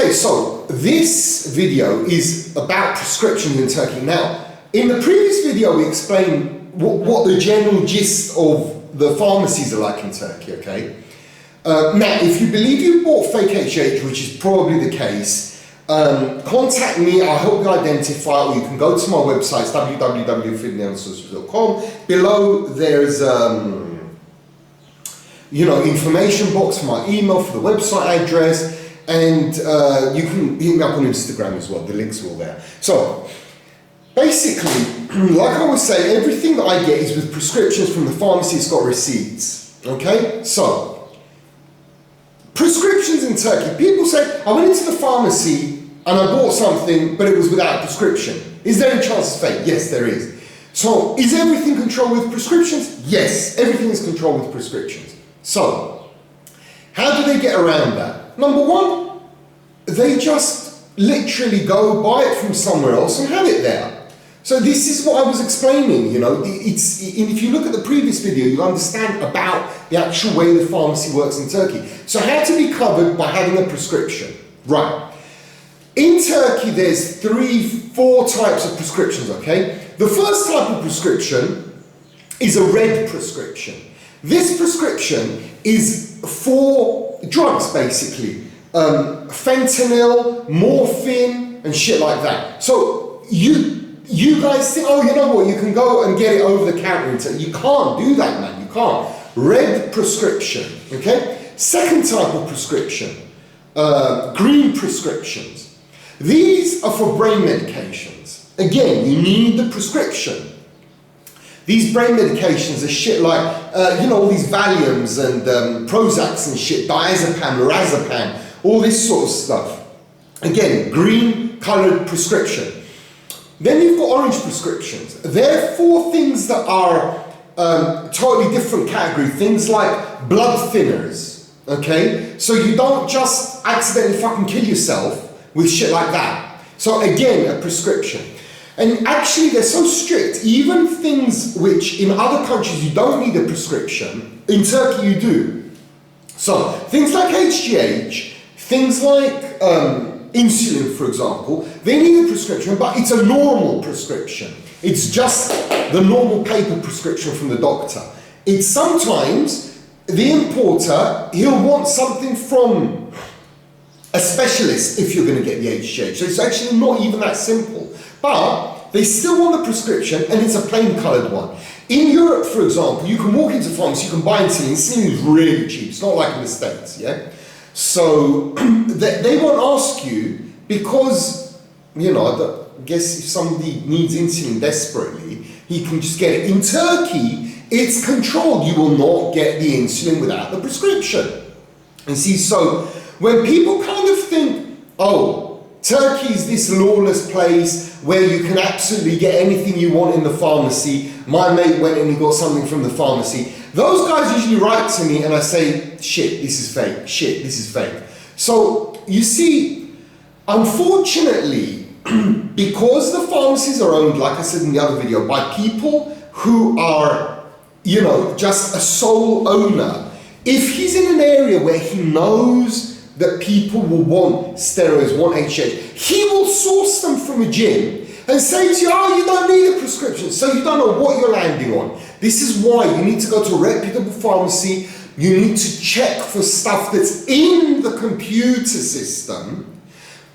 Okay, so this video is about prescriptions in Turkey. Now, in the previous video we explained what the general gist of the pharmacies are like in Turkey, okay? Now, if you believe you bought fake HGH, which is probably the case, contact me, I'll help you identify, or you can go to my website, www.fitnesssources.com. Below there's information box for my email, for the website address, and you can hit me up on Instagram as well, the links are all there. So, basically, like I always say, everything that I get is with prescriptions from the pharmacy, it's got receipts, okay? So, prescriptions in Turkey, people say, I went into the pharmacy and I bought something, but it was without a prescription. Is there any chance it's fake? Yes, there is. So, is everything controlled with prescriptions? Yes, everything is controlled with prescriptions. So, how do they get around that? Number one, they just literally go buy it from somewhere else and have it there. So this is what I was explaining, if you look at the previous video, you'll understand about the actual way the pharmacy works in Turkey. So how to be covered by having a prescription. Right. In Turkey, there's 4 types of prescriptions, okay? The first type of prescription is a red prescription. This prescription is for drugs, basically. Fentanyl, morphine, and shit like that. So you guys think, oh, you know what, you can go and get it over the counter. You can't do that, man, you can't. Red prescription, okay? Second type of prescription, green prescriptions. These are for brain medications. Again, you need the prescription. These brain medications are shit like, all these Valiums and Prozacs and shit, diazepam, lorazepam, all this sort of stuff. Again, green coloured prescription. Then you've got orange prescriptions. They're for things that are totally different category, things like blood thinners, okay? So you don't just accidentally fucking kill yourself with shit like that. So again, a prescription. And actually they're so strict, even things which in other countries you don't need a prescription, in Turkey you do. So things like HGH, things like insulin, for example, they need a prescription, but it's a normal prescription. It's just the normal paper prescription from the doctor. It's sometimes the importer, he'll want something from a specialist if you're going to get the HGH. So it's actually not even that simple. But they still want the prescription, and it's a plain coloured one. In Europe, for example, you can walk into a pharmacy, you can buy insulin. Insulin is really cheap. It's not like in the States, yeah? So they won't ask you because, I guess if somebody needs insulin desperately, he can just get it. In Turkey, it's controlled. You will not get the insulin without the prescription. And see, so when people kind of think, oh, Turkey is this lawless place where you can absolutely get anything you want in the pharmacy. My mate went and he got something from the pharmacy. Those guys usually write to me and I say, shit, this is fake. Shit, this is fake. So, you see, unfortunately, because the pharmacies are owned, like I said in the other video, by people who are, just a sole owner, if he's in an area where he knows that people will want steroids, want HGH, he will source them from a gym and say to you, oh, you don't need a prescription, so you don't know what you're landing on. This is why you need to go to a reputable pharmacy, you need to check for stuff that's in the computer system,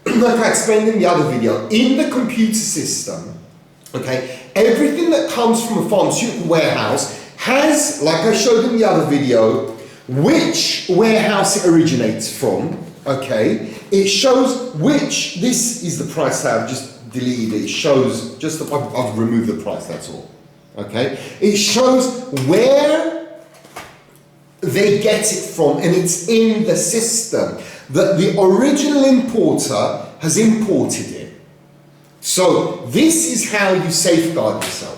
like I explained in the other video, in the computer system, okay, everything that comes from a pharmaceutical warehouse has, like I showed in the other video, which warehouse it originates from, okay? It shows which, this is the price tag, I've just deleted it, it shows, I've removed the price, that's all, okay? It shows where they get it from, and it's in the system, that the original importer has imported it. So, this is how you safeguard yourself.